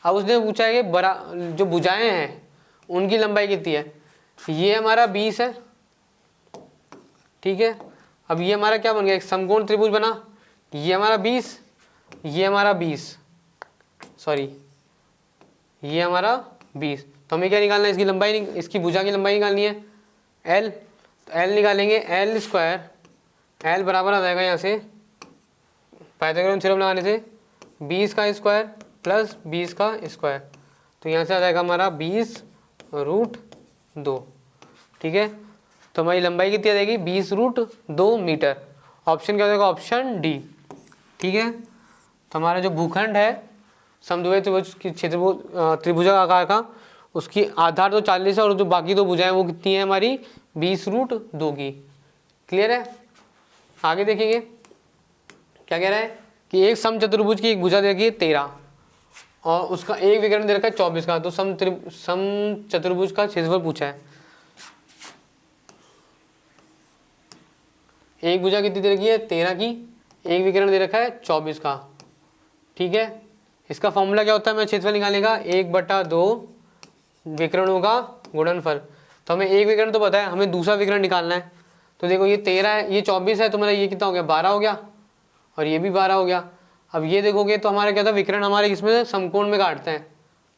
अब उसने पूछा है कि जो भुजाएं हैं उनकी लंबाई कितनी है, ये हमारा 20 है, ठीक है। अब ये हमारा क्या बन गया, एक समकोण त्रिभुज बना, ये हमारा 20, ये हमारा 20, सॉरी ये हमारा 20, तो हमें क्या निकालना है इसकी लंबाई, इसकी भुजा की लंबाई निकालनी है L, तो L निकालेंगे L स्क्वायर, L बराबर आ जाएगा यहाँ से पाइथागोरस थ्योरम लगाने से 20 का स्क्वायर प्लस 20 का स्क्वायर, तो यहाँ से आ जाएगा हमारा 20√2, ठीक है। तो हमारी लंबाई कितनी आ जाएगी 20√2 मीटर। ऑप्शन क्या हो जाएगा, ऑप्शन डी, ठीक है। तो हमारा जो भूखंड है समद्विबाहु त्रिभुज की त्रिभुजाकार का, उसकी आधार तो 40 है और जो बाकी दो भुजाएं वो कितनी है हमारी 20√2 की। क्लियर है। आगे देखेंगे क्या कह रहा है कि एक समचतुर्भुज की एक भुजा दे रखी है 13 और उसका एक विकर्ण दे रखा है 24 का, तो समचतुर्भुज का क्षेत्रफल पूछा है। एक भुजा कितनी दे रखी है 13 की, एक विकर्ण दे रखा है 24 का, ठीक है। इसका फॉर्मूला क्या होता है, मैं क्षेत्रफल निकालने का 1/2 विकर्णों का गुणनफल। तो हमें एक विकर्ण तो पता है, हमें दूसरा विकर्ण निकालना है। तो देखो ये 13 है, ये 24 है, तो मेरा ये कितना हो गया 12 हो गया, और ये भी 12 हो गया। अब ये देखोगे तो हमारा क्या था, विकर्ण हमारे किसमें समकोण में काटते हैं,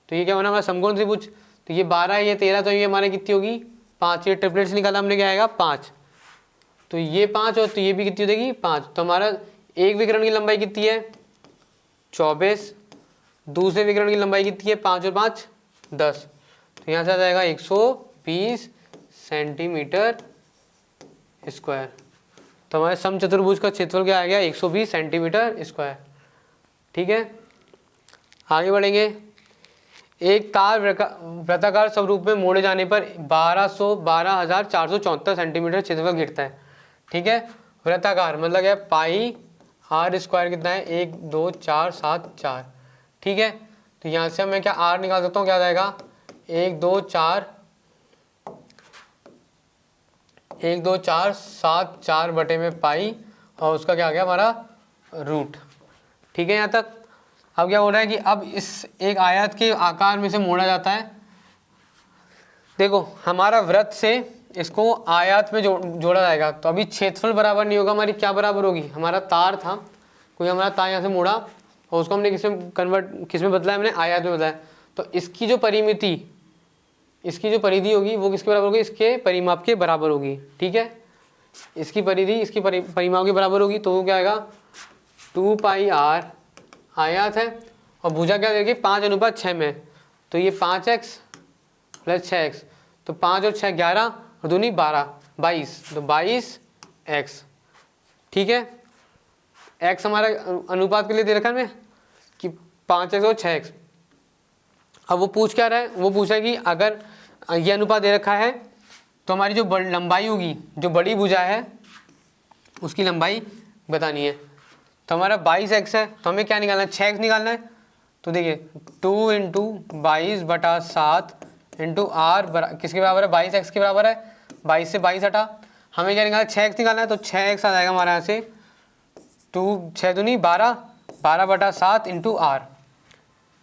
तो ये क्या बना हमारा समकोण त्रिभुज। तो ये 12 है, ये 13, तो ये हमारे कितनी होगी 5, ये ट्रिपलेट से निकाला हमने, क्या आएगा 5, तो ये 5 और तो ये भी कितनी हो जाएगी 5। तो हमारा एक विकर्ण की लंबाई कितनी है 24, दूसरे विकर्ण की लंबाई कितनी है 5 और 5 10, तो यहाँ से आ जाएगा 120 सेंटीमीटर स्क्वायर। तो हमारे समचतुर्भुज का क्षेत्रफल क्या आ गया 120 सेंटीमीटर स्क्वायर, ठीक है। आगे बढ़ेंगे। एक तार वृत्ताकार स्वरूप में मोड़े जाने पर 12,474 सेंटीमीटर क्षेत्रफल गिरता है, ठीक है। वृत्ताकार मतलब क्या, पाई r स्क्वायर कितना है 1 2 4 7 4, ठीक है। तो यहाँ से मैं क्या r निकाल सकता हूँ, क्या आ जाएगा 1 2 4 7 4 बटे में पाई, और उसका क्या आ गया हमारा रूट, ठीक है यहाँ तक। अब क्या हो रहा है कि अब इस एक आयत के आकार में से मोड़ा जाता है। देखो हमारा वृत्त से इसको आयत में जोड़ा जाएगा, तो अभी क्षेत्रफल बराबर नहीं होगा, हमारी क्या बराबर होगी, हमारा तार था, कोई हमारा तार यहाँ से मोड़ा और उसको हमने किसमें बदला, हमने आयत में बदला है। तो इसकी जो परिमिति, इसकी जो परिधि होगी वो किसके बराबर होगी, इसके परिमाप के बराबर होगी, ठीक है। इसकी परिधि इसकी परिमाप के बराबर होगी, तो वो क्या आएगा 2πr, आयत है और भुजा क्या देखिए 5:6 में, तो ये 5x प्लस 6x, तो 5 और 6 11 और दूनी 12 22, तो 22x, ठीक है। x हमारा अनुपात के लिए दे रखा है में कि 5x और 6x। अब वो पूछ क्या रहा है, वो पूछा है कि अगर ये अनुपात दे रखा है तो हमारी जो लंबाई होगी, जो बड़ी भुजा है उसकी लंबाई बतानी है। तो हमारा 22x है, तो हमें क्या निकालना है 6x निकालना है। तो देखिए 2 × 22/7 × r किसके बराबर है 22x के बराबर है, 22 से 22 हटा, हमें क्या निकालना है 6x निकालना है। तो 6x आ जाएगा हमारे यहाँ से 2 6 दूनी 12 12/7 × r,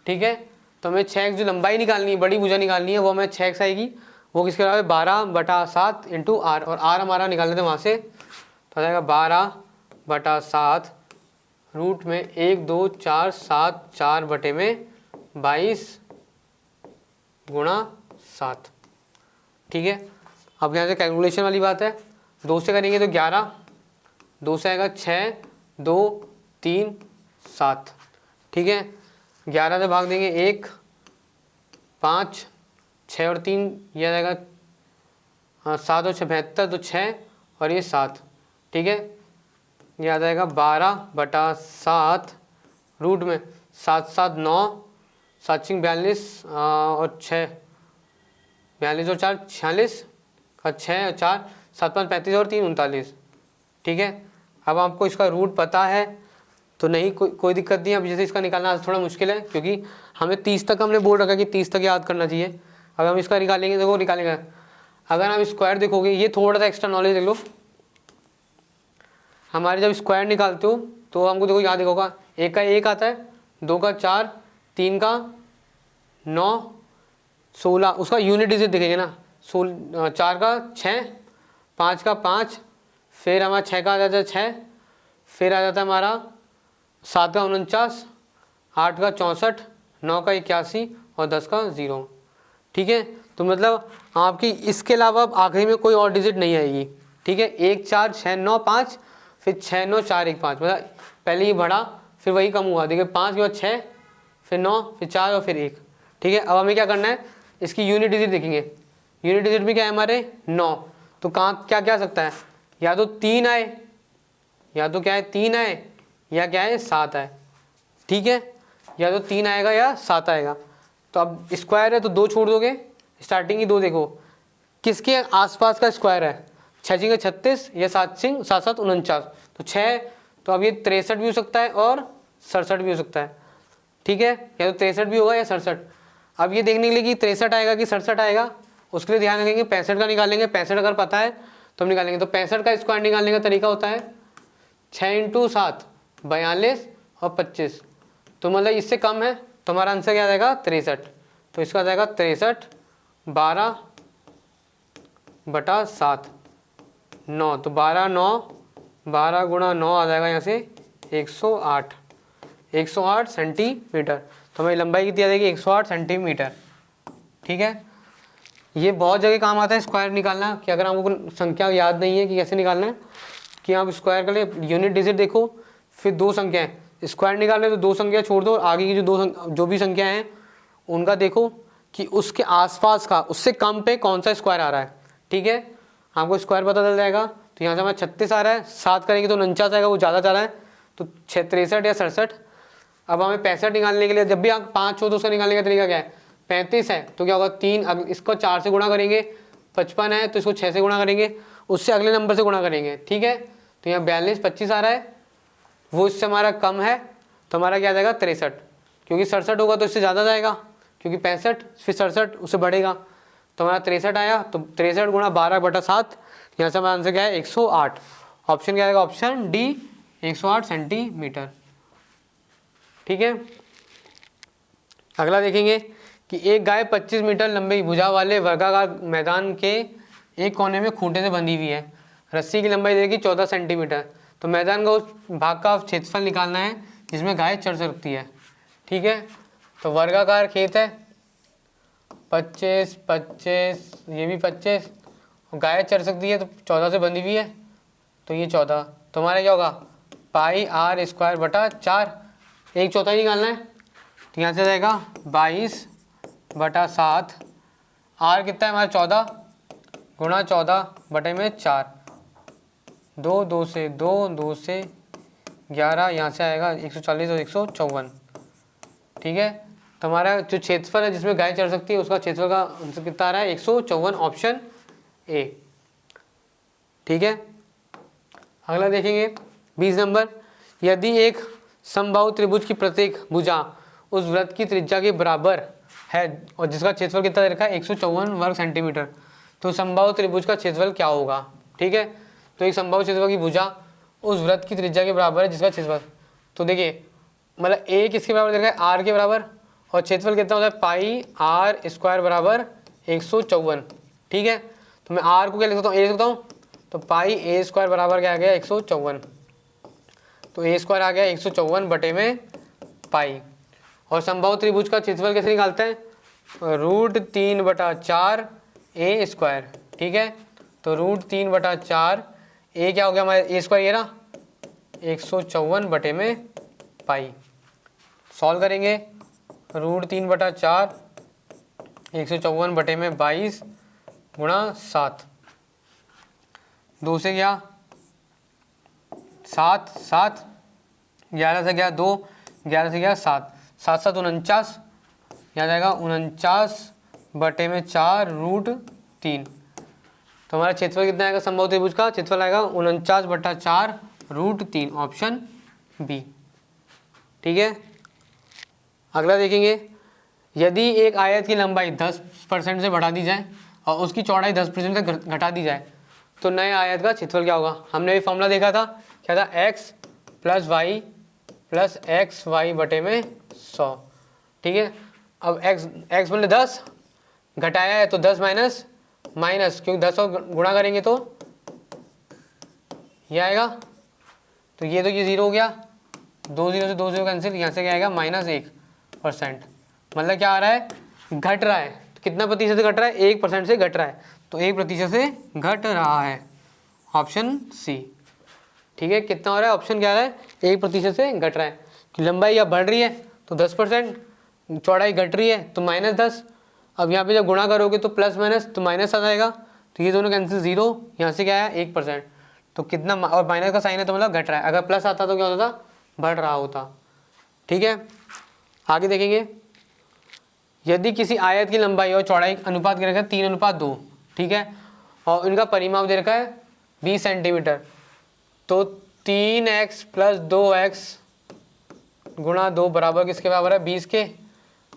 ठीक है। तो हमें 6x जो लंबाई निकालनी है, बड़ी भुजा निकालनी है, वो हमें 6x आएगी, वो किसके बराबर 12/7 × r, और r हमारा निकालने थे वहाँ से, तो आ जाएगा 12/7 रूट में 1 2 4 7 4 बटे में 22 × 7, ठीक है। अब यहाँ से कैलकुलेशन वाली बात है, 2 से करेंगे तो 11, 2 से आएगा 6 2 3 7, ठीक है। 11 से भाग देंगे 1 5 6 और 3 ये आ जाएगा 7 और 6 72, तो 6 और ये 7, ठीक है। ये आ जाएगा 12/7 रूट में 7 7 9 7 6 42 और 6 42 और 4 46 और 6 और 4 7 5 35 और 3 39। ठीक है, अब आपको इसका रूट पता है तो नहीं, कोई दिक्कत नहीं है। अब जैसे इसका निकालना थोड़ा मुश्किल है क्योंकि हमें 30 तक हमने बोल रखा कि 30 तक याद करना चाहिए। अगर हम इसका निकालेंगे देखो निकालेंगे, अगर हम स्क्वायर देखोगे, ये थोड़ा सा एक्स्ट्रा नॉलेज देख लो। हमारे जब स्क्वायर निकालते हो तो हमको देखो याद होगा, 1 का 1 आता है, 2 का 4, 3 का 9 16, उसका यूनिट डिजिट देखेंगे ना, 4 का 6, 5 का 5, फिर हमारा 6 का आ जाता है 6, फिर आ जाता है हमारा 7 का 49, 8 का 64, 9 का 81 और 10 का 0। ठीक है, तो मतलब आपकी इसके अलावा अब आखिरी में कोई और डिजिट नहीं आएगी। ठीक है, 1 4 6 9 5, फिर 6 9 4 1 5, मतलब पहले ही बढ़ा फिर वही कम हुआ। देखिए 5 के बाद 6, फिर 9, फिर 4 और फिर 1। ठीक है, अब हमें क्या करना है, इसकी यूनिट डिजिट देखेंगे। यूनिट डिजिट में क्या है हमारे 9, तो कहाँ क्या क्या आ सकता है, या तो 3 आए, या तो क्या है 3 आए, या क्या है 7 आए। ठीक है, या तो 3 आएगा या 7 आएगा। तो अब स्क्वायर है तो 2 छोड़ दोगे, स्टार्टिंग की 2 देखो किसके आसपास का स्क्वायर है, 6 6 36 या 7 7 7 49, तो 6, तो अब ये 63 भी हो सकता है और 67 भी हो सकता है। ठीक है, या तो 63 भी होगा या 67। अब ये देखने के लिए कि 63 आएगा कि 67 आएगा, उसके लिए ध्यान रखेंगे 65 का निकालेंगे। 65 अगर पता है तो हम निकालेंगे। तो 65 का स्क्वायर निकालने का तरीका होता है 6 × 7 42 और 25, तो मतलब इससे कम है तो हमारा आंसर क्या आ जाएगा 63। तो इसका आ जाएगा 63 12 बटा 7 9, तो 12 9 12 गुणा 9 आ जाएगा यहाँ से 108 सेंटीमीटर। तो हमें लंबाई कितनी आ जाएगी 108 सेंटीमीटर। ठीक है, ये बहुत जगह काम आता है स्क्वायर निकालना, कि अगर आपको संख्या याद नहीं है कि कैसे निकालना है, कि आप स्क्वायर कर ले, यूनिट डिजिट देखो, फिर 2 संख्याएं, स्क्वायर निकालने तो 2 संख्या छोड़ दो, आगे की जो भी संख्या हैं उनका देखो कि उसके आसपास का, उससे कम पे कौन सा स्क्वायर आ रहा है। ठीक है, आपको स्क्वायर पता चल जाएगा। तो यहाँ से हमारा 36 आ रहा है, 7 करेंगे तो 49 आएगा, वो ज़्यादा जा रहा है, तो 63 या 67। अब हमें 65 निकालने के लिए, जब भी आप 5 हो तो उसका निकालने का तरीका क्या है, 35 है तो क्या होगा 3, अब इसको 4 से गुणा करेंगे, 55 है तो इसको 6 से गुणा करेंगे, उससे अगले नंबर से गुणा करेंगे। ठीक है, तो यहाँ 42 25 आ रहा है, वो इससे हमारा कम है, तो हमारा क्या आ जाएगा 63, क्योंकि 67 होगा तो इससे ज़्यादा जाएगा, क्योंकि 65 फिर 67 उससे बढ़ेगा, तो हमारा 63 आया। तो 63 गुणा 12 बटा 7, यहाँ से हमारा आंसर क्या है 108। ऑप्शन क्या आएगा, ऑप्शन डी 108 सेंटीमीटर। ठीक है, अगला देखेंगे कि एक गाय 25 मीटर लंबी भुजा वाले वर्गाकार मैदान के एक कोने में खूंटे से बंधी हुई है। रस्सी की लंबाई देगी 14 सेंटीमीटर। तो मैदान का उस भाग का क्षेत्रफल निकालना है जिसमें गाय चढ़ सकती है। ठीक है, तो वर्गाकार खेत है, 25 25, ये भी 25, और गाय चढ़ सकती है तो 14 से बंधी हुई है, तो ये 14, तो हमारा क्या होगा पाई r स्क्वायर बटा 4, 1/4 ही निकालना है। तो यहाँ से जाएगा 22 बटा 7, r कितना है हमारा 14 गुणा 14 बटे में 4, 2 2 से 2 2 से 11, यहाँ से आएगा 140 और 154। ठीक है, तो हमारा जो क्षेत्रफल है जिसमें गाय चढ़ सकती है उसका क्षेत्रफल का आंसर कितना आ रहा है 154, ऑप्शन ए। ठीक है, अगला देखेंगे 20 नंबर। यदि एक समबाहु त्रिभुज की प्रत्येक भुजा उस वृत्त की त्रिज्या के बराबर है और जिसका क्षेत्रफल कितना दे रखा है 154 वर्ग सेंटीमीटर, तो समबाहु त्रिभुज का क्षेत्रफल क्या होगा। ठीक है, तो एक समबाहु क्षेत्रफल की भुजा उस वृत्त की त्रिज्या के बराबर है जिसका क्षेत्रफल, तो देखिए मतलब ए किसके बराबर दे रखा है आर के बराबर, और क्षेत्रफल कितना होता है पाई r स्क्वायर बराबर 154। ठीक है, तो मैं r को क्या लिख सकता हूँ, ए लिख सकता हूँ, तो पाई a स्क्वायर बराबर क्या आ गया 154, तो a स्क्वायर आ गया 154 बटे में पाई। और समबाहु त्रिभुज का क्षेत्रफल कैसे निकालते हैं, √3/4 a स्क्वायर। ठीक है, तो √3/4 a क्या हो गया हमारे a स्क्वायर, ये ना 154 बटे में पाई। सॉल्व करेंगे, √3/4 154 बटे में 22 गुणा 7, 2 से गया 7 7, 11 से गया 2, 11 से गया 7, 7 7 49, यहाँ जाएगा 49/4√3। तो हमारा क्षेत्रफल कितना आएगा समबाहु त्रिभुज का? क्षेत्रफल आएगा 49/4√3, ऑप्शन बी। ठीक है, अगला देखेंगे, यदि एक आयत की लंबाई 10% से बढ़ा दी जाए और उसकी चौड़ाई 10% से घटा दी जाए तो नए आयत का क्षेत्रफल क्या होगा? हमने भी फॉर्मूला देखा था, क्या था? x + y + xy/100। ठीक है, अब x बोले 10, घटाया है तो 10 माइनस, क्योंकि 10 और गुणा करेंगे तो ये आएगा, तो ये 0 हो गया, 2 0 से 2 0 कैंसिल, यहाँ से क्या आएगा? -1%। मतलब क्या आ रहा है? घट रहा है। तो कितना प्रतिशत से घट रहा है? 1% से घट रहा है, तो 1% से घट रहा है, ऑप्शन सी। ठीक है, कितना हो रहा है? ऑप्शन क्या आ रहा है? 1% से घट रहा है। लंबाई अब बढ़ रही है तो 10%, चौड़ाई घट रही है तो -10। अब यहाँ पे जब गुणा करोगे तो प्लस माइनस तो माइनस आ जाएगा, तो ये दोनों कैंसिल, 0, यहाँ से क्या आया? 1%। तो कितना, और माइनस का साइन है तो मतलब घट रहा है, अगर प्लस आता तो क्या होता? बढ़ रहा होता। ठीक है, आगे देखेंगे, यदि किसी आयत की लंबाई और चौड़ाई अनुपात दे रखा है 3:2, ठीक है, और इनका परिमाप दे रखा है 20 सेंटीमीटर, तो 3x + 2x गुणा 2 बराबर किसके बराबर है? 20 के।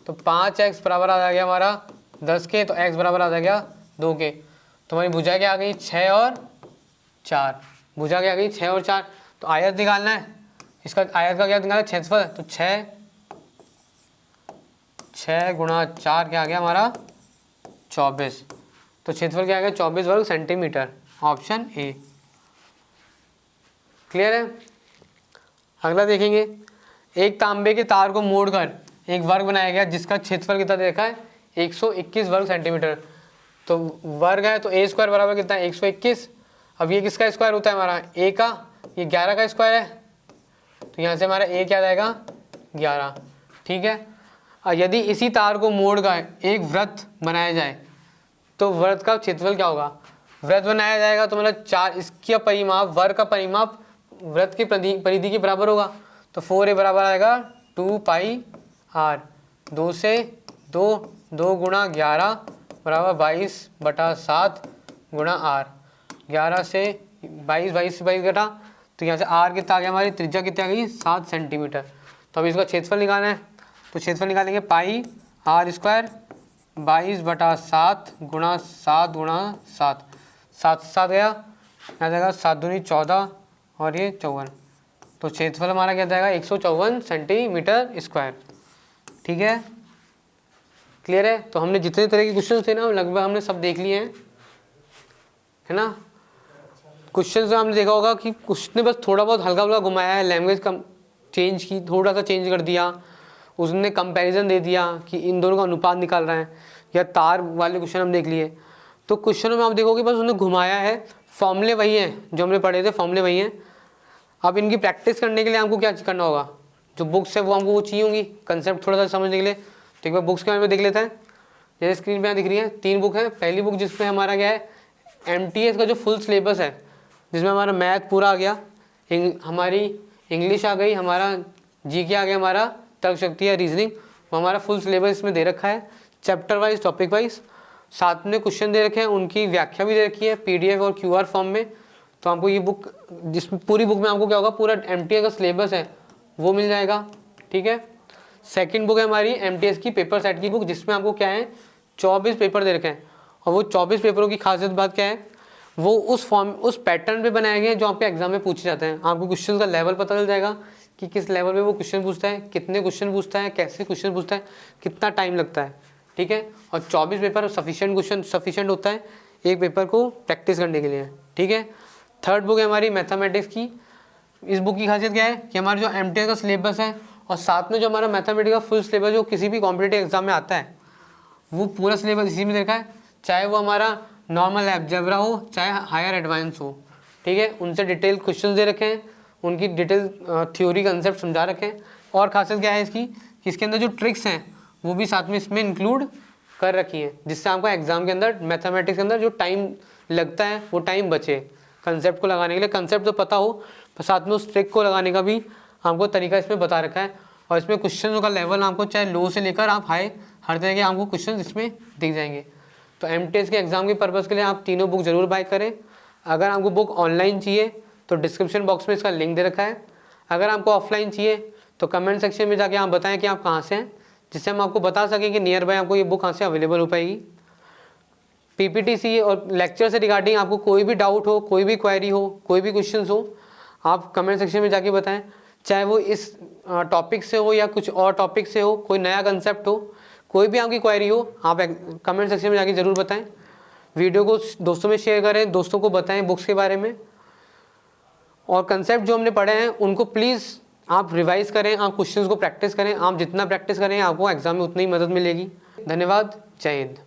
तो 5x बराबर आ गया हमारा 10 के, तो x बराबर आ गया 2 के। तो हमारी भुजा क्या आ गई? 6 और 4। भुजा क्या आ गई? 6 और 4। तो आयत निकालना है, इसका आयत का क्या निकालना है? क्षेत्रफल। तो 6 गुणा 4 क्या आ गया हमारा? 24। तो क्षेत्रफल क्या आ गया? 24 वर्ग सेंटीमीटर, ऑप्शन ए। क्लियर है? अगला देखेंगे, एक तांबे के तार को मोड़कर एक वर्ग बनाया गया जिसका क्षेत्रफल कितना देखा है? 121 वर्ग सेंटीमीटर। तो वर्ग है तो a² बराबर कितना है? 121। अब ये किसका स्क्वायर होता है हमारा? a का, ये 11 का स्क्वायर है, तो यहाँ से हमारा a क्या जाएगा? 11। ठीक है, और यदि इसी तार को मोड़कर एक वृत्त बनाया जाए तो वृत्त का क्षेत्रफल क्या होगा? वृत्त बनाया जाएगा तो मतलब 4, इसका परिमाप, वर्ग का परिमाप वृत्त की परिधि के बराबर होगा। तो 4a बराबर आएगा 2πr, 2 से 2 गुणा 11 बराबर 22/7 गुणा r। 11 से 22 से 22 घटा, तो यहाँ से r कितना आ गया? हमारी त्रिज्या कितनी आ गई? 7 सेंटीमीटर। तो अब इसका क्षेत्रफल निकालना है, तो क्षेत्रफल निकालेंगे πr² 22/7 गुणा 7 गुणा 7, 7 से 7 गया, यहाँ जाएगा 7 दूनी 14 और ये 54। तो क्षेत्रफल हमारा क्या जाएगा? 154 सेंटीमीटर स्क्वायर। ठीक है, क्लियर है? तो हमने जितने तरह के क्वेश्चन थे ना लगभग हमने सब देख लिए हैं, है ना। क्वेश्चन हमने देखा होगा कि उसने बस थोड़ा बहुत हल्का हल्का घुमाया है, लैंग्वेज कम चेंज की, थोड़ा सा चेंज कर दिया, उसने कंपैरिजन दे दिया कि इन दोनों का अनुपात निकाल रहा है, या तार वाले क्वेश्चन हम देख लिए। तो क्वेश्चनों में आप देखोगे बस उसने घुमाया है, फॉर्मूले वही हैं जो हमने पढ़े थे, फॉर्मूले वही हैं। अब इनकी प्रैक्टिस करने के लिए हमको क्या करना होगा? जो बुक्स है वो हमको वो चाहिए होंगी कंसेप्ट थोड़ा सा समझने के लिए। तो एक बार बुक्स के बारे में देख लेते हैं। जैसे स्क्रीन पे यहाँ दिख रही है 3 बुक है। पहली बुक जिसमें हमारा क्या है? MTS का जो फुल सिलेबस है, जिसमें हमारा मैथ पूरा आ गया, हमारी इंग्लिश आ गई, हमारा GK आ गया, हमारा तर्क शक्ति या रीजनिंग, वो हमारा फुल सिलेबस इसमें दे रखा है, चैप्टर वाइज, टॉपिक वाइज। साथ में क्वेश्चन दे रखे हैं, उनकी व्याख्या भी दे रखी है PDF और QR फॉर्म में। तो आपको ये बुक, जिसमें पूरी बुक में आपको क्या होगा? पूरा MTS का सिलेबस है वो मिल जाएगा। ठीक है, सेकंड बुक है हमारी MTS की पेपर सेट की बुक, जिसमें आपको क्या है? 24 पेपर दे रखे हैं। और वो 24 पेपरों की खासियत बात क्या है? वो उस पैटर्न पे बनाए गए हैं जो आपके एग्जाम में पूछे जाते हैं। आपको क्वेश्चन का लेवल पता चल जाएगा कि किस लेवल पे वो क्वेश्चन पूछता है, कितने क्वेश्चन पूछता है, कैसे क्वेश्चन पूछता है, कितना टाइम लगता है। ठीक है, और 24 पेपर सफिशिएंट होता है एक पेपर को प्रैक्टिस करने के लिए। ठीक है, थर्ड बुक है हमारी मैथमेटिक्स की। इस बुक की खासियत क्या है कि हमारा जो MTS का सिलेबस है और साथ में जो हमारा मैथमेटिक्स का फुल सिलेबस जो किसी भी कॉम्पिटिटिव एग्जाम में आता है, वो पूरा सिलेबस इसी में देखा है, चाहे वो हमारा नॉर्मल अलजेब्रा हो चाहे हायर एडवांस हो। ठीक है, उनसे डिटेल क्वेश्चन दे रखे हैं, उनकी डिटेल थ्योरी कंसेप्ट समझा रखे हैं। और खासियत क्या है इसकी कि इसके अंदर जो ट्रिक्स हैं वो भी साथ में इसमें इंक्लूड कर रखी है, जिससे आपका एग्जाम के अंदर मैथमेटिक्स के अंदर जो टाइम लगता है वो टाइम बचे कंसेप्ट को लगाने के लिए। कंसेप्ट तो पता हो, पर साथ में उस ट्रिक को लगाने का भी हमको तरीका इसमें बता रखा है। और इसमें क्वेश्चन का लेवल आपको चाहे लो से लेकर आप हर तरह के आपको क्वेश्चन इसमें दिख जाएंगे। तो एमटीएस के एग्ज़ाम के पर्पज़ के लिए आप तीनों बुक ज़रूर बाय करें। अगर आपको बुक ऑनलाइन चाहिए तो डिस्क्रिप्शन बॉक्स में इसका लिंक दे रखा है। अगर आपको ऑफलाइन चाहिए तो कमेंट सेक्शन में जाके आप बताएं कि आप कहाँ से हैं, जिससे हम आपको बता सकें कि नियर बाय आपको ये बुक कहाँ से अवेलेबल हो पाएगी। पीपीटी सी और लेक्चर से रिगार्डिंग आपको कोई भी डाउट हो, कोई भी क्वेरी हो, कोई भी क्वेश्चन हो, आप कमेंट सेक्शन में जाके बताएं। चाहे वो इस टॉपिक से हो या कुछ और टॉपिक से हो, कोई नया कंसेप्ट हो, कोई भी आपकी क्वेरी हो, आप कमेंट सेक्शन में जाके ज़रूर बताएं। वीडियो को दोस्तों में शेयर करें, दोस्तों को बताएं बुक्स के बारे में। और कंसेप्ट जो हमने पढ़े हैं उनको प्लीज़ आप रिवाइज़ करें, आप क्वेश्चंस को प्रैक्टिस करें। आप जितना प्रैक्टिस करें आपको एग्जाम में उतनी ही मदद मिलेगी। धन्यवाद। जय हिंद।